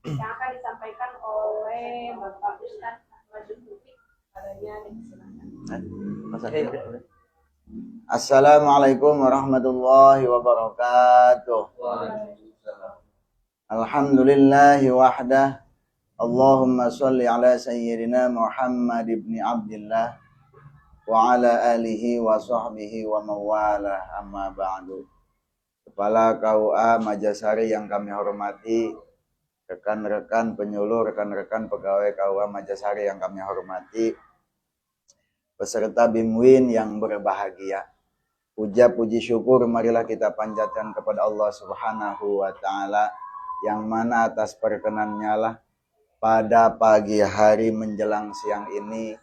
yang akan disampaikan oleh Bapak Ustadz Ahmad Zuhri. Adanya disilakan. Assalamualaikum warahmatullahi wabarakatuh. Alhamdulillahi wahdah. Allahumma salli ala sayyidina Muhammad ibn Abdillah wa ala alihi wa sahbihi wa mawalah, amma ba'du. Kepala KUA Majasari yang kami hormati, rekan-rekan penyuluh, rekan-rekan pegawai KUA Majasari yang kami hormati, peserta BIMWIN yang berbahagia. Puja puji syukur marilah kita panjatkan kepada Allah Subhanahu wa taala, yang mana atas perkenannya lah pada pagi hari menjelang siang ini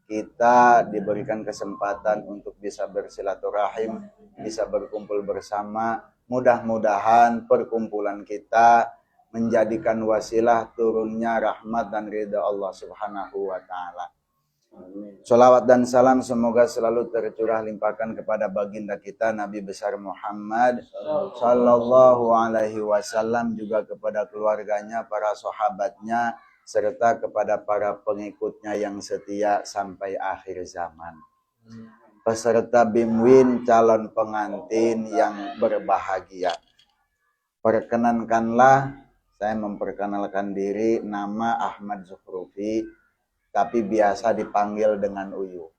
kita diberikan kesempatan untuk bisa bersilaturahim, bisa berkumpul bersama. Mudah-mudahan perkumpulan kita menjadikan wasilah turunnya rahmat dan ridha Allah Subhanahu wa taala. Sholawat dan salam semoga selalu tercurah limpahkan kepada baginda kita Nabi besar Muhammad Sallallahu Alaihi Wasallam, juga kepada keluarganya, para sahabatnya, serta kepada para pengikutnya yang setia sampai akhir zaman. Peserta BIMWIN, calon pengantin yang berbahagia, perkenankanlah saya memperkenalkan diri. Nama Ahmad Zuhrufi, tapi biasa dipanggil dengan Uyu.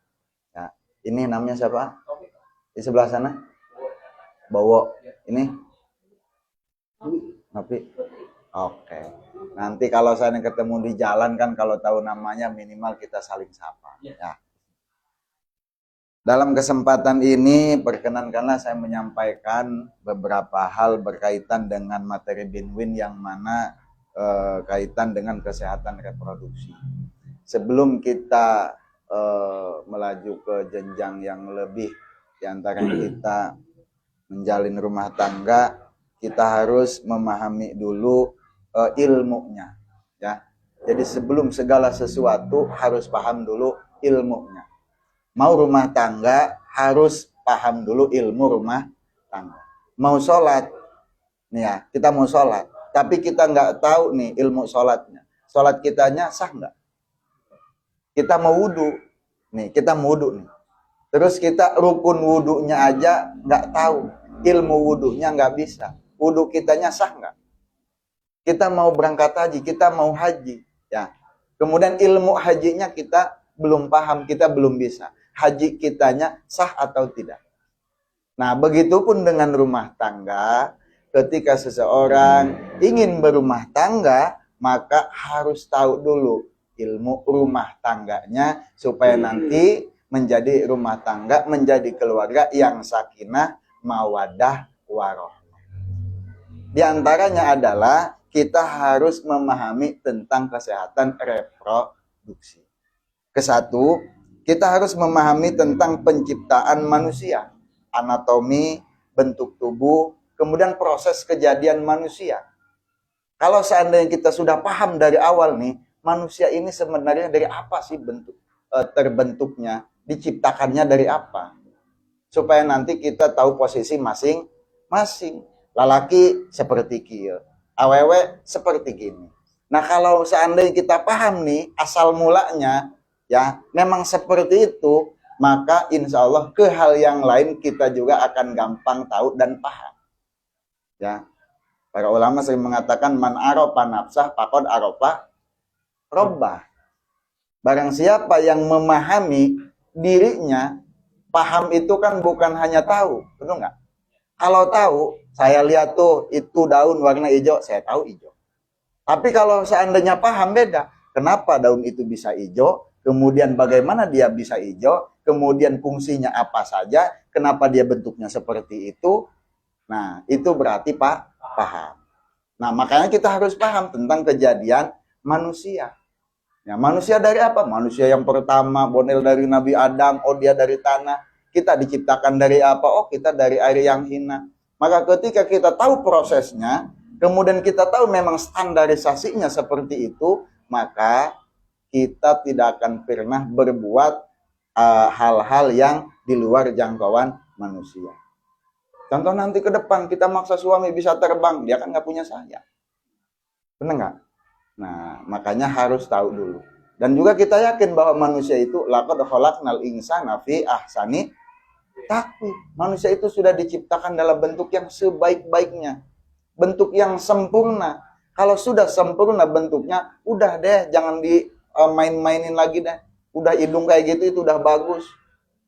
Ya, ini namanya siapa? Di sebelah sana? Bowo. Ini? Nopi? Oke. Nanti kalau saya ketemu di jalan kan, kalau tahu namanya minimal kita saling sapa. Ya. Dalam kesempatan ini perkenankanlah saya menyampaikan beberapa hal berkaitan dengan materi BIMWIN yang mana kaitan dengan kesehatan reproduksi. Sebelum kita melaju ke jenjang yang lebih, diantaranya kita menjalin rumah tangga, kita harus memahami dulu ilmunya, ya. Jadi sebelum segala sesuatu harus paham dulu ilmunya. Mau rumah tangga harus paham dulu ilmu rumah tangga. Mau sholat, nih ya, kita mau sholat, tapi kita nggak tahu nih ilmu sholatnya. Sholat kitanya sah nggak? Kita mau wudhu, nih kita mau wudhu nih. Terus kita rukun wudhunya aja nggak tahu, ilmu wudhunya nggak bisa. Wudhu kitanya sah nggak? Kita mau berangkat haji, kita mau haji, ya. Kemudian ilmu hajinya kita belum paham, kita belum bisa. Haji kitanya sah atau tidak. Nah, begitupun dengan rumah tangga. Ketika seseorang ingin berumah tangga, maka harus tahu dulu ilmu rumah tangganya, supaya nanti menjadi rumah tangga, menjadi keluarga yang sakinah, mawaddah, warahmah. Di antaranya adalah kita harus memahami tentang kesehatan reproduksi. Kesatu, kita harus memahami tentang penciptaan manusia, anatomi, bentuk tubuh, kemudian proses kejadian manusia. Kalau seandainya kita sudah paham dari awal nih, manusia ini sebenarnya dari apa sih terbentuknya, diciptakannya dari apa, supaya nanti kita tahu posisi masing-masing. Lalaki seperti kia, awewe seperti gini. Nah, kalau seandainya kita paham nih asal mulanya, ya memang seperti itu, maka insya Allah ke hal yang lain kita juga akan gampang tahu dan paham. Ya, para ulama sering mengatakan man arofa nafsah faqad arofa robbah. Barang siapa yang memahami dirinya, paham itu kan bukan hanya tahu, betul nggak? Kalau tahu, saya lihat tuh itu daun warna hijau, saya tahu hijau. Tapi kalau seandainya paham beda, kenapa daun itu bisa hijau, kemudian bagaimana dia bisa hijau, kemudian fungsinya apa saja, kenapa dia bentuknya seperti itu. Nah, itu berarti paham. Nah, makanya kita harus paham tentang kejadian manusia. Ya, manusia dari apa? Manusia yang pertama, bonel dari Nabi Adam, oh dia dari tanah. Kita diciptakan dari apa? Oh, kita dari air yang hina. Maka ketika kita tahu prosesnya, kemudian kita tahu memang standarisasinya seperti itu, maka kita tidak akan pernah berbuat hal-hal yang di luar jangkauan manusia. Contoh nanti ke depan kita maksa suami bisa terbang, dia kan nggak punya sayap. Benar nggak? Nah, makanya harus tahu dulu. Dan juga kita yakin bahwa manusia itu laqad khalaqnal insana fi ahsani taqwim. Manusia itu sudah diciptakan dalam bentuk yang sebaik-baiknya, bentuk yang sempurna. Kalau sudah sempurna bentuknya, udah deh, jangan main-mainin lagi deh. Udah hidung kayak gitu itu udah bagus.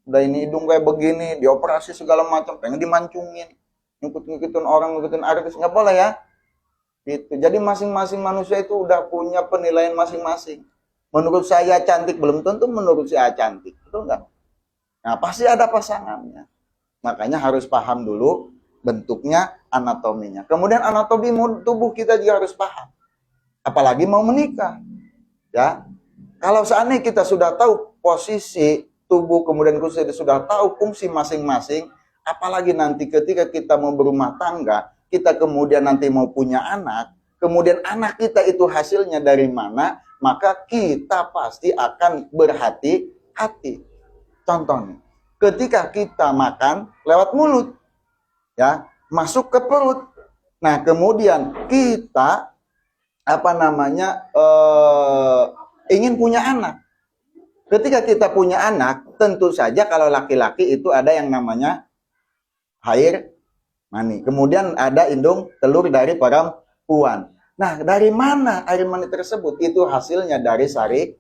Udah ini hidung kayak begini, dioperasi segala macam, pengen dimancungin, ngikut-ngikutin orang, ngikutin artis, nggak boleh ya. Gitu. Jadi masing-masing manusia itu udah punya penilaian masing-masing. Menurut saya cantik, belum tentu menurut saya cantik, betul nggak? Nah, pasti ada pasangannya. Makanya harus paham dulu bentuknya, anatominya. Kemudian anatomi tubuh kita juga harus paham. Apalagi mau menikah. Ya. Kalau seandainya kita sudah tahu posisi tubuh, kemudian kita sudah tahu fungsi masing-masing, apalagi nanti ketika kita mau berumah tangga, kita kemudian nanti mau punya anak, kemudian anak kita itu hasilnya dari mana, maka kita pasti akan berhati-hati. Contohnya, ketika kita makan lewat mulut, ya, masuk ke perut. Nah, kemudian kita ingin punya anak. Ketika kita punya anak, tentu saja kalau laki-laki itu ada yang namanya air mani. Kemudian ada indung telur dari perempuan. Nah, dari mana air mani tersebut? Itu hasilnya dari sari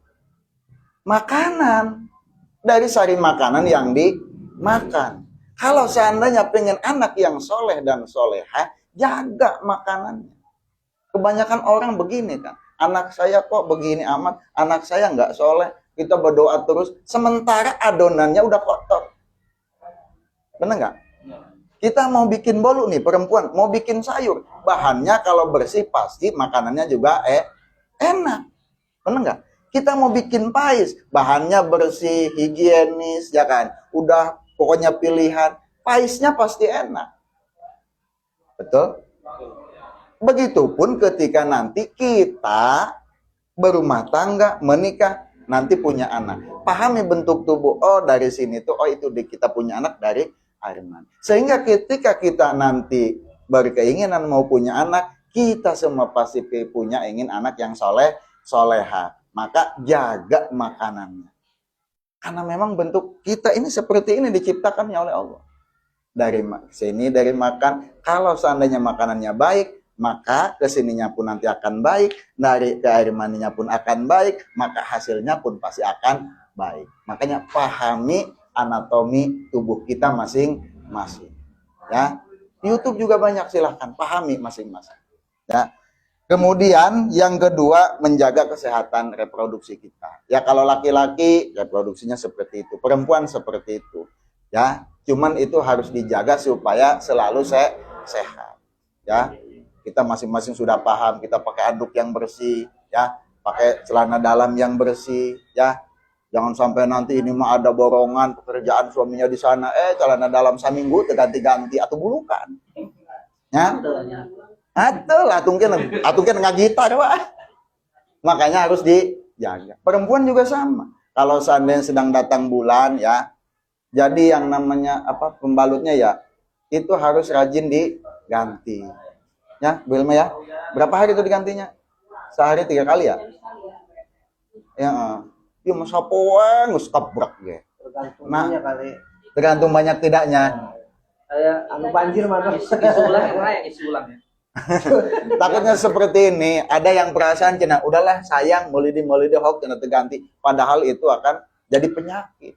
makanan. Dari sari makanan yang dimakan. Kalau seandainya pengen anak yang soleh dan soleha, jaga makanannya. Kebanyakan orang begini kan. Anak saya kok begini amat, anak saya nggak soleh. Kita berdoa terus, sementara adonannya udah kotor. Bener nggak? Kita mau bikin bolu nih, perempuan, mau bikin sayur. Bahannya kalau bersih pasti makanannya juga enak. Bener nggak? Kita mau bikin pais, bahannya bersih, higienis, ya kan? Udah pokoknya pilihan, paisnya pasti enak. Betul? Begitupun ketika nanti kita berumah tangga, menikah, nanti punya anak. Pahami bentuk tubuh, oh dari sini tuh, oh itu kita punya anak dari air mani. Sehingga ketika kita nanti berkeinginan mau punya anak, kita semua pasti punya ingin anak yang soleha. Maka jaga makanannya. Karena memang bentuk kita ini seperti ini diciptakannya oleh Allah. Dari sini, dari makan. Kalau seandainya makanannya baik, maka kesininya pun nanti akan baik. Dari ke air maninya pun akan baik. Maka hasilnya pun pasti akan baik. Makanya pahami anatomi tubuh kita masing-masing. Ya, di YouTube juga banyak, silahkan pahami masing-masing. Ya. Kemudian yang kedua, menjaga kesehatan reproduksi kita. Ya kalau laki-laki reproduksinya seperti itu, perempuan seperti itu. Ya, cuman itu harus dijaga supaya selalu sehat. Ya, kita masing-masing sudah paham, kita pakai anduk yang bersih, ya, pakai celana dalam yang bersih, ya. Jangan sampai nanti ini mah ada borongan pekerjaan suaminya di sana, celana dalam saminggu ganti-ganti atau bulukan. Ya. Atau atungkin ngagitar, Pak. Makanya harus dijaga. Perempuan juga sama. Kalau seandainya sedang datang bulan, ya, jadi yang namanya pembalutnya ya, itu harus rajin diganti. Ya, Bu Ilma ya. Berapa hari itu digantinya? Sehari 3 kali ya? Ya, ya masa poeng ngestabrak ya. Nah, tergantung banyak tidaknya. Saya banjir mana? Isulang ya. Takutnya seperti ini, ada yang perasaan cina, udahlah sayang, molidi hok cina terganti, padahal itu akan jadi penyakit.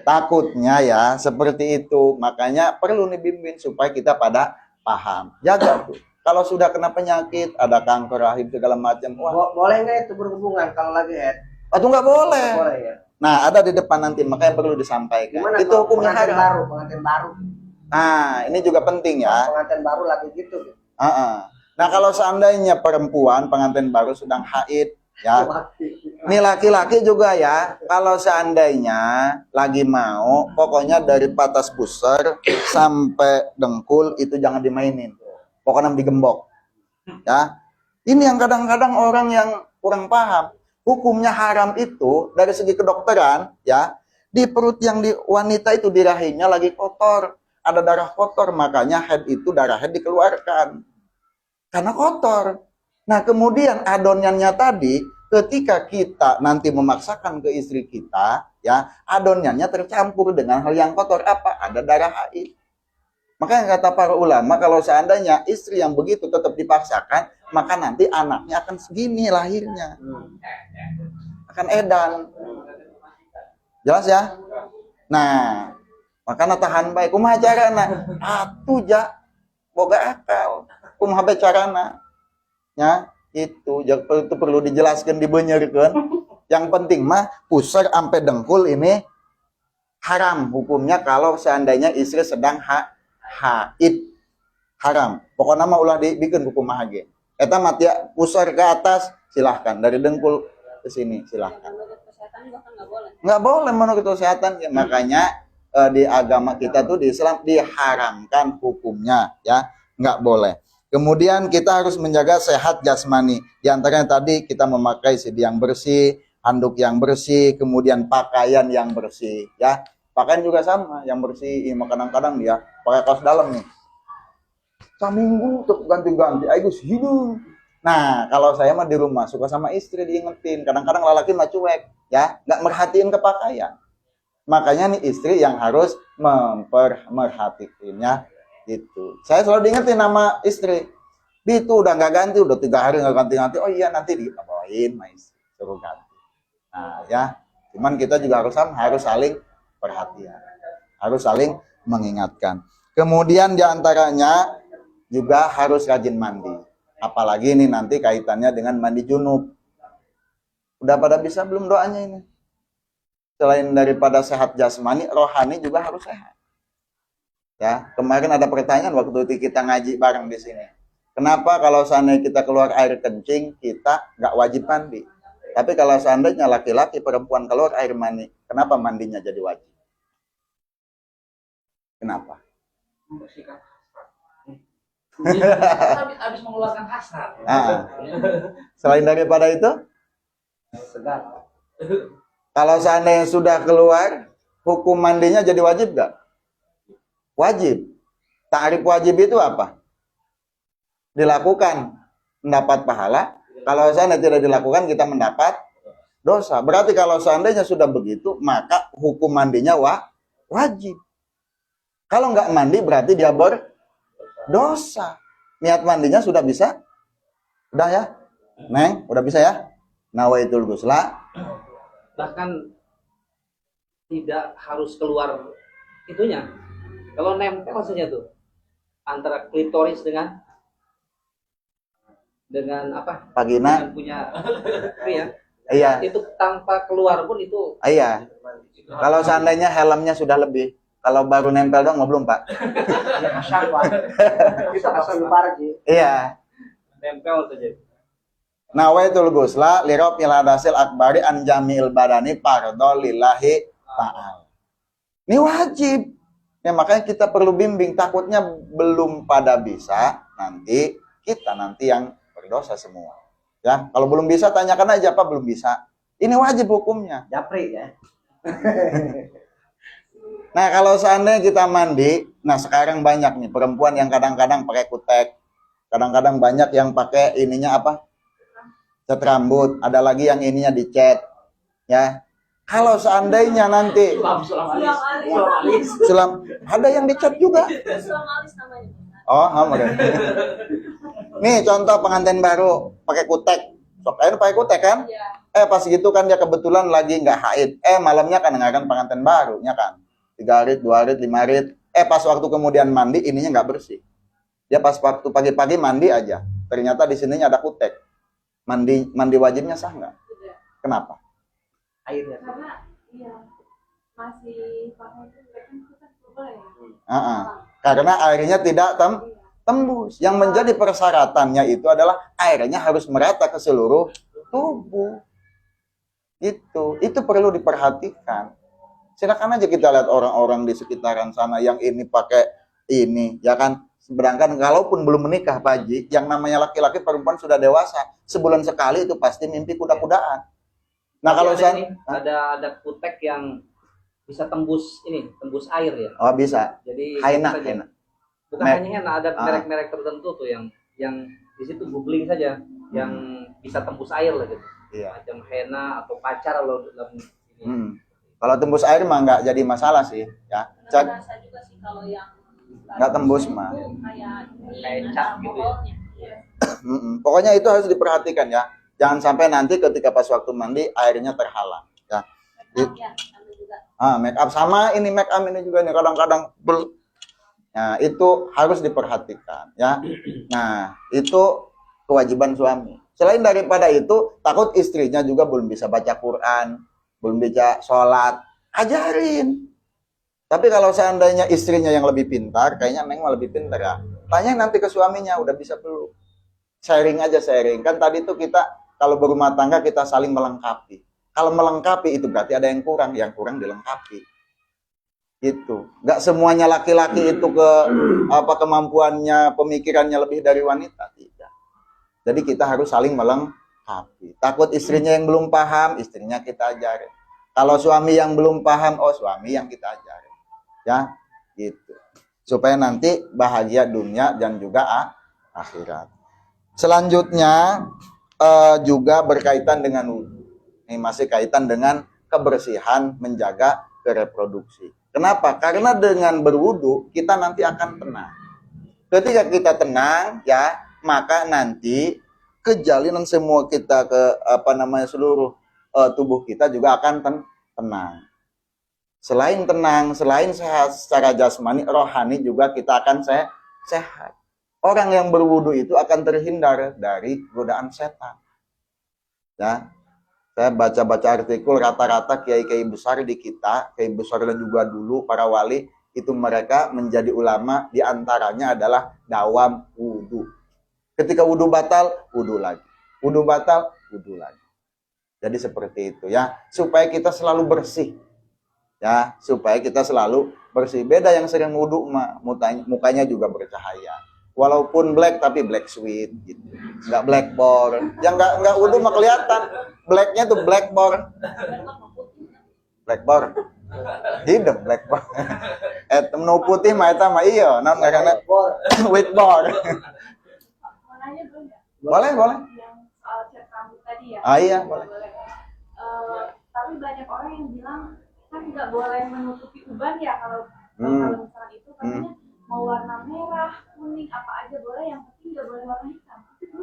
Takutnya ya seperti itu, makanya perlu dibimbing supaya kita pada paham. Jaga tuh. Kalau sudah kena penyakit, ada kanker rahim segala macam, boleh nggak itu berhubungan kalau lagi atau nggak boleh? Boleh ya. Nah, ada di depan nanti, makanya perlu disampaikan. Gimana itu hukumnya haram. Pengantin baru. Nah, ini juga penting ya. Pengantin baru lagi gitu. Nah, kalau seandainya perempuan pengantin baru sedang haid, ya. Ini laki-laki juga ya. Kalau seandainya lagi mau, pokoknya dari patas pusar sampai dengkul itu jangan dimainin. Pokoknya digembok. Ya. Ini yang kadang-kadang orang yang kurang paham. Hukumnya haram itu dari segi kedokteran, ya, di perut yang di wanita itu di rahimnya lagi kotor. ada darah kotor, makanya haid itu darah haid dikeluarkan karena kotor. Nah, kemudian adonannya tadi ketika kita nanti memaksakan ke istri kita, ya, adonannya tercampur dengan hal yang kotor, apa? Ada darah haid. Makanya kata para ulama, kalau seandainya istri yang begitu tetap dipaksakan, maka nanti anaknya akan segini lahirnya. Akan edan. Jelas ya? Nah, makanya tahan baik. Kumaha carana? Atuh ja boga akal. Kumaha bae carana? Ya, itu perlu dijelaskan, dibenyerkeun. Yang penting mah pusar sampai dengkul ini haram hukumnya kalau seandainya istri sedang haid. Haram. Pokoknya mah ulah dibikin hukum mah ge. Eta mah tia pusar ke atas silahkan, dari dengkul ke sini silahkan. Menurut kesehatan bahkan nggak boleh. Nggak boleh menurut kesehatan ya. Makanya di agama kita tuh di Islam diharamkan hukumnya ya, nggak boleh. Kemudian kita harus menjaga sehat jasmani. Di antaranya tadi kita memakai sidi yang bersih, handuk yang bersih, kemudian pakaian yang bersih ya. Pakaian juga sama yang bersih. Kadang-kadang dia pakai kaos dalam nih. Seminggu tuh ganti-ganti, aigus hidung. Nah, kalau saya mah di rumah suka sama istri diingetin. Kadang-kadang lelaki mah cuek, ya, nggak merhatiin ke pakaian. Makanya nih istri yang harus memperhatikannya gitu. Saya selalu diingetin sama istri. Itu udah nggak ganti, udah 3 hari nggak ganti-ganti. Oh iya nanti dibawain, sama istri suruh ganti. Nah ya, cuman kita juga harus saling perhatian, harus saling mengingatkan. Kemudian diantaranya juga harus rajin mandi. Apalagi ini nanti kaitannya dengan mandi junub. Udah pada bisa belum doanya ini? Selain daripada sehat jasmani, rohani juga harus sehat. Ya, kemarin ada pertanyaan waktu itu kita ngaji bareng di sini. Kenapa kalau seandainya kita keluar air kencing, kita nggak wajib mandi? Tapi kalau seandainya laki-laki perempuan keluar air mani, kenapa mandinya jadi wajib? Kenapa? Membersihkan habis mengeluarkan hasrat. Selain daripada itu, segar. kalau seandainya sudah keluar, hukum mandinya jadi wajib nggak? Wajib. Ta'rif wajib itu apa? Dilakukan, mendapat pahala. Kalau seandainya tidak dilakukan, kita mendapat dosa. Berarti kalau seandainya sudah begitu, maka hukum mandinya wajib. Kalau nggak mandi, berarti dia berdosa. Niat mandinya sudah bisa? Udah ya? Neng, udah bisa ya? Nawaitul ghusla. Bahkan tidak harus keluar itunya. Kalau nempel saja tuh antara klitoris dengan apa? Vagina. Dengan punya ya. Iya. Itu tanpa keluar pun itu. Iya. Kalau seandainya helmnya sudah lebih, kalau baru nempel dong belum Pak. Kita asal parji. Iya. Nempel saja. Nawaitul ghusla li rafil hadasil akbari an jamil badani fardhu lillahi ta'ala. Ini wajib. Ya makanya kita perlu bimbing, takutnya belum pada bisa, nanti kita yang berdosa semua. Ya, kalau belum bisa tanyakan aja Pak belum bisa. Ini wajib hukumnya. Japri ya. Nah, kalau seandainya kita mandi, nah sekarang banyak nih perempuan yang kadang-kadang pakai kutek. Kadang-kadang banyak yang pakai ininya apa? Cat rambut, ada lagi yang ininya dicat. Ya. Kalau seandainya nanti sulam ada yang dicat juga. Sulam alis namanya. Oh, ada. Nih contoh pengantin baru pakai kutek. Sok air pakai kutek kan? Iya. Pas gitu kan dia kebetulan lagi nggak haid. Malamnya kan dengarkan pengantin barunya kan. 3 hari, 2 hari, 5 hari. Pas waktu kemudian mandi ininya nggak bersih. Dia pas waktu pagi-pagi mandi aja. Ternyata di sininya ada kutek. Mandi wajibnya sah nggak? Tidak. Kenapa? Airnya. Karena iya masih pakai itu kan kita boleh Uh-uh. Karena airnya tidak tembus. Yang menjadi persyaratannya itu adalah airnya harus merata ke seluruh tubuh. Itu perlu diperhatikan. Silakan aja kita lihat orang-orang di sekitaran sana yang ini pakai ini, ya kan? Sedangkan kalaupun belum menikah Pak Haji, yang namanya laki-laki perempuan sudah dewasa, sebulan sekali itu pasti mimpi kuda-kudaan. Nah, kalau ada kutek yang bisa tembus tembus air ya. Oh bisa. Jadi Haina, saja. haina. Bukan Merek. hanya henna, ada Ah. merek-merek tertentu tuh yang di situ googling saja yang bisa tembus air lah gitu. Iya. Macam henna atau pacar loh dalam ini. Kalau tembus air mah nggak jadi masalah sih, ya. Cek. Rasa juga sih kalau yang Nggak tembus, mah. Kayak cat gitu ya. Iya. Pokoknya itu harus diperhatikan ya. Jangan sampai nanti ketika pas waktu mandi airnya terhalang. Ya. Ya, sama juga. Make up sama ini make up ini juga nih kadang-kadang Nah, itu harus diperhatikan ya. Nah, itu kewajiban suami. Selain daripada itu, takut istrinya juga belum bisa baca Quran, belum bisa sholat, ajarin. Tapi kalau seandainya istrinya yang lebih pintar, kayaknya Neng mah lebih pintar ya. Tanya nanti ke suaminya, udah bisa belum? Sharing aja sharing. Kan tadi tuh kita kalau berumah tangga kita saling melengkapi. Kalau melengkapi itu berarti ada yang kurang dilengkapi. Gitu. Nggak semuanya laki-laki itu kemampuannya, pemikirannya lebih dari wanita, tidak. Jadi kita harus saling melengkapi. Takut istrinya yang belum paham, istrinya kita ajarin. Kalau suami yang belum paham, suami yang kita ajarin. Ya, gitu. Supaya nanti bahagia dunia dan juga akhirat. Selanjutnya juga berkaitan dengan wudhu. Ini masih kaitan dengan kebersihan, menjaga reproduksi. Kenapa? Karena dengan berwudu kita nanti akan tenang. Ketika kita tenang, ya, maka nanti kejalinan semua kita seluruh tubuh kita juga akan tenang. Selain tenang, selain sehat secara jasmani, rohani juga kita akan sehat. Orang yang berwudu itu akan terhindar dari godaan setan. Ya. Saya baca-baca artikel rata-rata kiai-kiai besar di kita, kiai besar dan juga dulu para wali, itu mereka menjadi ulama, diantaranya adalah dawam wudu. Ketika wudu batal, wudu lagi. Wudu batal, wudu lagi. Jadi seperti itu ya, supaya kita selalu bersih. Ya, supaya kita selalu bersih. Beda yang sering wudu mukanya juga bercahaya. Walaupun black tapi black sweet gitu. Enggak blackboard. Yang enggak wudu mah kelihatan. Blacknya tuh blackboard. Blackboard. Hidup blackboard. Nu putih mah eta mah iya, naon ngaranna whiteboard. Mau nanya belum ya? Boleh. Yang soal cat rambut tadi ya. Iya, boleh. Tapi banyak orang yang bilang kan nggak boleh menutupi uban ya kalau misalkan itu katanya mau warna merah, kuning, apa aja boleh, yang penting nggak boleh warna hitam. Itu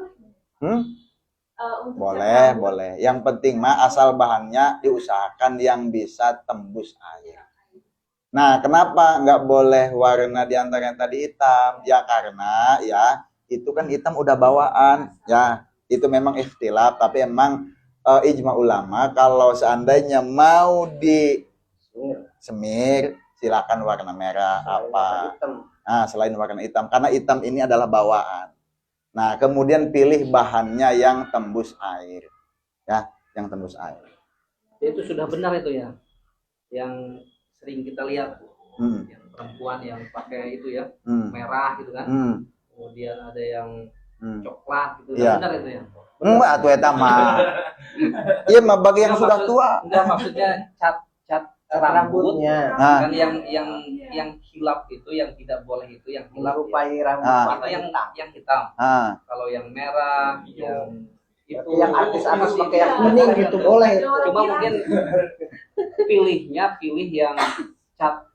boleh. Untuk Boleh. Yang penting mah asal bahannya diusahakan yang bisa tembus air. Nah, kenapa nggak boleh warna di antara yang tadi hitam? Ya karena ya itu kan hitam udah bawaan. Ya itu memang ikhtilaf, tapi emang ijma ulama kalau seandainya mau di semir silakan warna merah apa. Nah, selain warna hitam, karena hitam ini adalah bawaan. Nah, kemudian pilih bahannya yang tembus air. Ya, yang tembus air. Itu sudah benar itu ya. Yang sering kita lihat yang perempuan yang pakai itu ya, merah gitu kan. Kemudian ada yang coklat gitu. Ya. Benar itu ya. Enggak tuh eta mah. Iya mah bagi yang sudah tua. Enggak, maksudnya cat rambutnya. Nah. Kan yang hilap itu, yang tidak boleh itu yang hilap Menyerupai ya. rambut Itu yang hitam. Kalau yang merah, yang itu yang artis-artis masih pakai yang kuning gitu boleh. Cuma mungkin pilih yang cat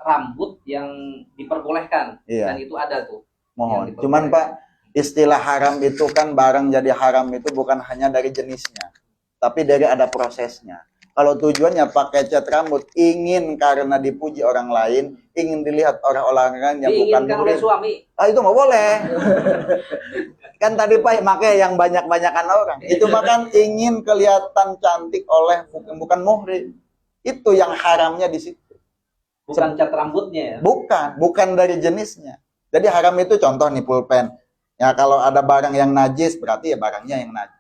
rambut yang diperbolehkan. Iya. Dan itu ada tuh. Mohon. Cuman Pak, istilah haram itu kan barang jadi haram itu bukan hanya dari jenisnya, tapi dari ada prosesnya. Kalau tujuannya pakai cat rambut ingin karena dipuji orang lain, ingin dilihat orang lain yang bukan oleh suami. Itu nggak boleh. Kan tadi Pak makanya yang banyak-banyakan orang. Itu makan ingin kelihatan cantik oleh bukan muhrim. Itu yang haramnya di situ. Bukan cat rambutnya ya. Bukan dari jenisnya. Jadi haram itu contoh nih pulpen. Ya kalau ada barang yang najis berarti ya barangnya yang najis.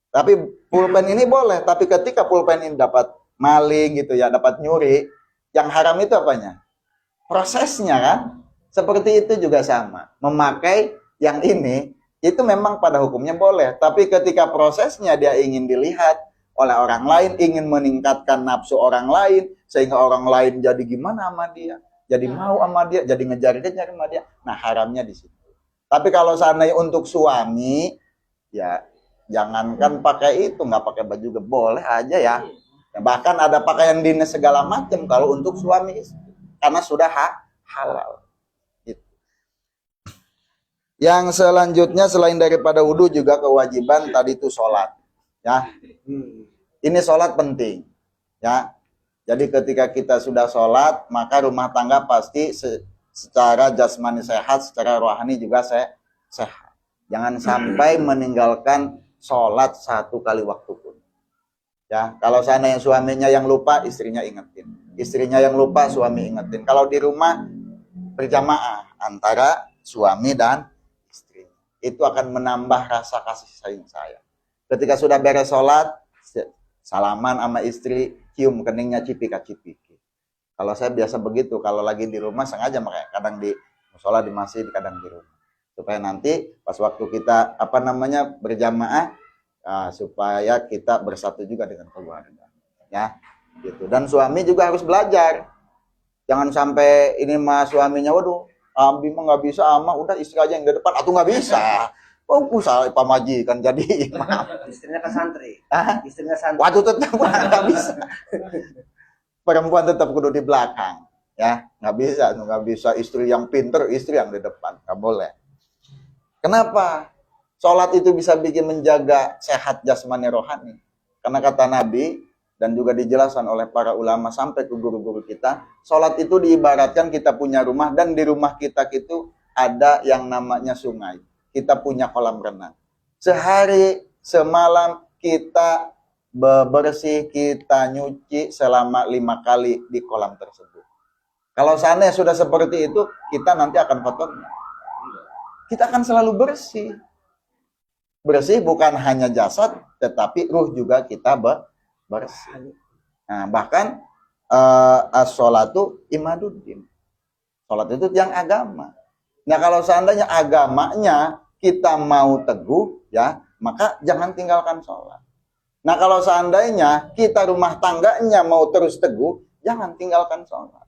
Tapi pulpen ini boleh, tapi ketika pulpen ini dapat maling gitu ya, dapat nyuri, yang haram itu apanya? Prosesnya kan? Seperti itu juga sama. Memakai yang ini, itu memang pada hukumnya boleh. Tapi ketika prosesnya dia ingin dilihat oleh orang lain, ingin meningkatkan nafsu orang lain, sehingga orang lain jadi gimana sama dia, jadi mau sama dia, jadi ngejar-ngejar sama dia. Nah, haramnya di situ. Tapi kalau seandainya untuk suami, ya jangankan pakai itu, nggak pakai baju juga boleh aja ya. Bahkan ada pakaian dinas segala macam kalau untuk suami istri, karena sudah halal. Gitu. Yang selanjutnya selain daripada wudhu juga kewajiban tadi itu sholat. Ya, ini sholat penting. Ya, jadi ketika kita sudah sholat, maka rumah tangga pasti secara jasmani sehat, secara rohani juga sehat. Jangan sampai meninggalkan sholat satu kali waktu pun. Ya, kalau seandainya suaminya yang lupa, istrinya ingetin. Istrinya yang lupa, suami ingetin. Kalau di rumah berjamaah antara suami dan istri, itu akan menambah rasa kasih sayang. Ketika sudah beres sholat, salaman sama istri, cium keningnya cipika-cipiki. Kalau saya biasa begitu, kalau lagi di rumah sengaja makanya kadang di musola, di masjid, kadang di rumah. Supaya nanti pas waktu kita berjamaah, supaya kita bersatu juga dengan keluarga, ya, gitu. Dan suami juga harus belajar. Jangan sampai ini mah suaminya, waduh, Abi mah nggak bisa, ama udah istri aja yang di depan, atau nggak bisa. Oh, usaha pamaji kan jadi imam. Istrinya kan santri. Istrinya santri. Waduh, tetap nggak bisa. Perempuan tetap kudu di belakang, ya, nggak bisa istri yang pinter, istri yang di depan, nggak boleh. Kenapa? Sholat itu bisa bikin menjaga sehat jasmani rohani. Karena kata Nabi, dan juga dijelaskan oleh para ulama sampai ke guru-guru kita, sholat itu diibaratkan kita punya rumah, dan di rumah kita itu ada yang namanya sungai. Kita punya kolam renang. Sehari, semalam kita bersih, kita nyuci selama 5 kali di kolam tersebut. Kalau seandainya sudah seperti itu, kita nanti akan kotornya. Kita akan selalu bersih. Bersih bukan hanya jasad, tetapi ruh juga kita bersih. Nah, bahkan as-sholatu imaduddin. Sholat itu tiang agama. Nah, kalau seandainya agamanya kita mau teguh, ya, maka jangan tinggalkan sholat. Nah, kalau seandainya kita rumah tangganya mau terus teguh, jangan tinggalkan sholat.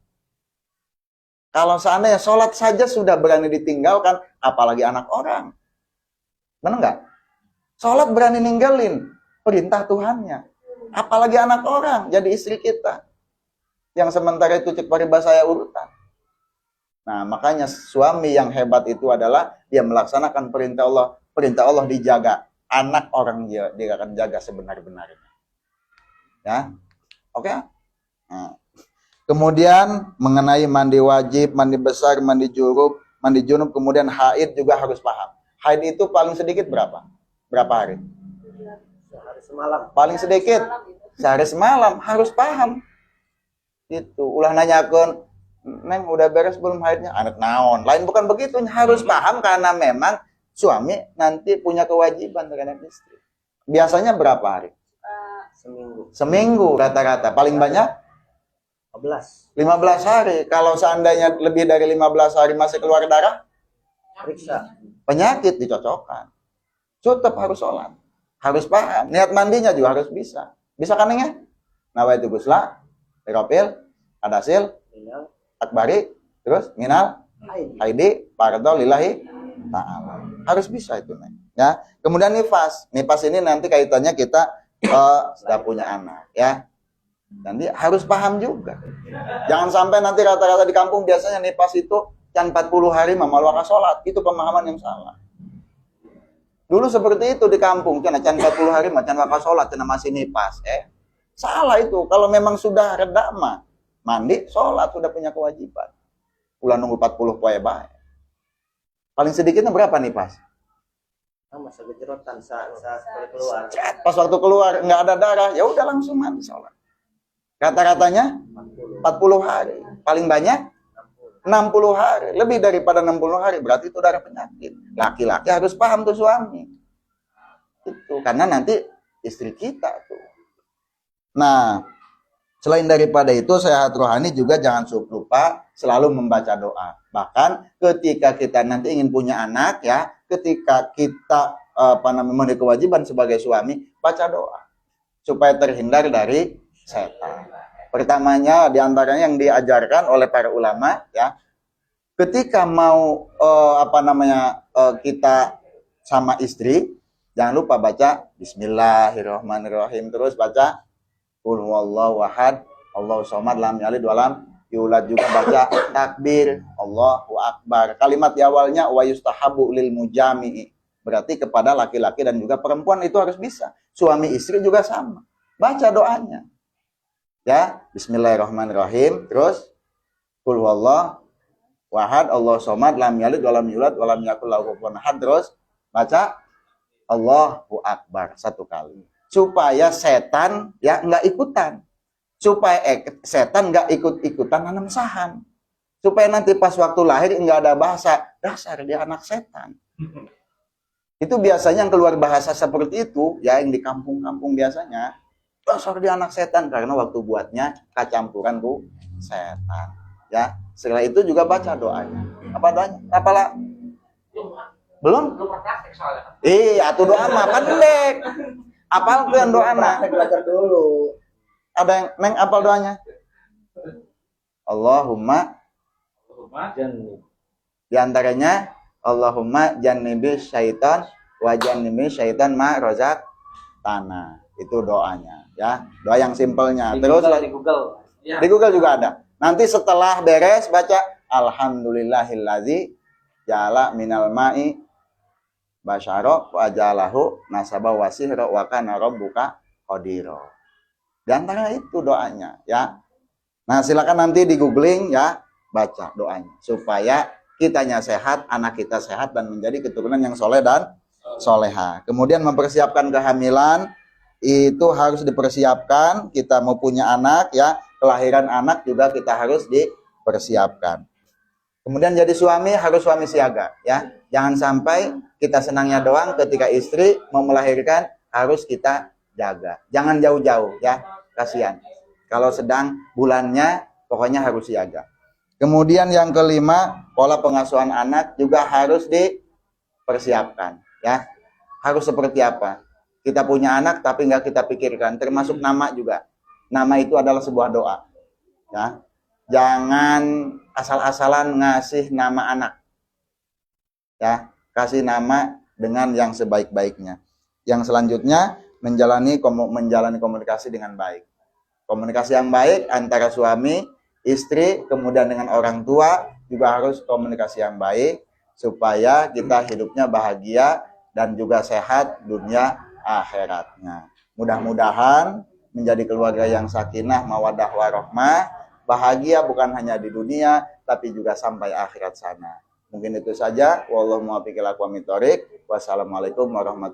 Kalau seandainya sholat saja sudah berani ditinggalkan, apalagi anak orang. Benar nggak? Sholat berani ninggalin perintah Tuhannya. Apalagi anak orang, jadi istri kita. Yang sementara itu cek paribasaya urutan. Nah, makanya suami yang hebat itu adalah dia melaksanakan perintah Allah. Perintah Allah dijaga. Anak orang dia akan jaga sebenar-benarnya. Ya, oke? Nah. Kemudian mengenai mandi wajib, mandi besar, mandi junub, kemudian haid juga harus paham. Haid itu paling sedikit berapa? Berapa hari? Sehari semalam. Paling sedikit sehari semalam, harus paham. Itu ulah nanyakan, Neng udah beres belum haidnya? Anak naon. Lain bukan begitu, harus paham karena memang suami nanti punya kewajiban terhadap istri. Biasanya berapa hari? Seminggu rata-rata. Paling banyak 15 hari. Kalau seandainya lebih dari 15 hari masih keluar darah, periksa. Penyakit dicocokkan. Tetap harus sholat. Harus paham. Niat mandinya juga harus bisa. Bisa kan ya? Nawaitu gusla, Iropil, Adasil, Akbari, terus minal, Haidi, Pardo, Lillahi, Ta'ala. Harus bisa itu. Ya. Kemudian nifas. Nifas ini nanti kaitannya kita sudah punya anak. Ya. Dan dia harus paham juga. Jangan sampai nanti rata-rata di kampung biasanya nifas itu can 40 hari mamal waka sholat. Itu pemahaman yang salah. Dulu seperti itu di kampung, can 40 hari macan waka sholat, can masih nifas. Salah itu. Kalau memang sudah reda mah, mandi, sholat, sudah punya kewajiban. Ulah nunggu 40 poe bae. Paling sedikitnya berapa nifas? Masa gejerotan saat keluar. Pas waktu keluar nggak ada darah, ya udah langsung mandi sholat. Rata-ratanya 40 hari. Paling banyak 60 hari. Lebih daripada 60 hari berarti itu darah penyakit. Laki-laki harus paham tuh suami. Itu karena nanti istri kita tuh. Nah, selain daripada itu sehat rohani juga jangan lupa selalu membaca doa. Bahkan ketika kita nanti ingin punya anak ya, ketika kita memenuhi kewajiban sebagai suami, baca doa. supaya terhindar dari setan. Pertamanya diantaranya yang diajarkan oleh para ulama ya, ketika mau kita sama istri, jangan lupa baca Bismillahirrahmanirrahim, terus baca Qul huwallahu ahad, Allahu somad, lam yalid walam yulad, juga baca takbir, Allahu akbar. Kalimat di awalnya wa yustahabu lil mujami'i, berarti kepada laki-laki dan juga perempuan itu harus bisa. Suami istri juga sama. Baca doanya. Ya, Bismillahirrahmanirrahim, terus Qul huwallahu ahad, Allahu somad, lam yalid walam yulad walam yakul lahu kufuwan ahad, terus baca Allahu akbar 1 kali. Supaya setan ya enggak ikutan. Supaya setan nggak ikut-ikutan nanam saham. Supaya nanti pas waktu lahir nggak ada bahasa, dasar dia anak setan. Itu biasanya yang keluar bahasa seperti itu, ya yang di kampung-kampung biasanya, dasar dia anak setan, karena waktu buatnya kecampuran bu setan. Ya, setelah itu juga baca doanya. Apa doanya? Apalah? Belum? Atuh doa mah pendek. Apal tuh yang doa mah? Belajar dulu. Ada yang neng apal doanya? Allahumma di antaranya Allahumma jannibi syaitan wa jannibi syaitan ma rozak tanah. Itu doanya ya. Doa yang simpelnya. Terus di Google. Di Google juga ada. Nanti setelah beres baca alhamdulillahillazi ja'ala minal ma'i basyara wa ja'alahu nasaba wa sihra wa kana rabbuka qadira. Di antara itu doanya ya. Nah, silakan nanti di googling ya, baca doanya supaya kitanya sehat, anak kita sehat dan menjadi keturunan yang soleh dan soleha. Kemudian mempersiapkan kehamilan itu harus dipersiapkan. Kita mau punya anak ya, kelahiran anak juga kita harus dipersiapkan. Kemudian jadi suami harus suami siaga ya. Jangan sampai kita senangnya doang, ketika istri mau melahirkan harus kita jaga. Jangan jauh-jauh ya, kasihan. Kalau sedang bulannya pokoknya harus siaga. Kemudian yang kelima, pola pengasuhan anak juga harus dipersiapkan ya. Harus seperti apa? Kita punya anak tapi nggak kita pikirkan, termasuk nama juga. Nama itu adalah sebuah doa ya. Jangan asal-asalan ngasih nama anak ya. Kasih nama dengan yang sebaik-baiknya. Yang selanjutnya menjalani komunikasi dengan baik. Komunikasi yang baik antara suami, istri, kemudian dengan orang tua juga harus komunikasi yang baik supaya kita hidupnya bahagia dan juga sehat dunia akhiratnya. Mudah-mudahan menjadi keluarga yang sakinah, mawaddah warahmah, bahagia bukan hanya di dunia tapi juga sampai akhirat sana. Mungkin itu saja. Wallahu muwaffiq ila aqwamit thoriq. Wassalamualaikum warahmatullahi wabarakatuh.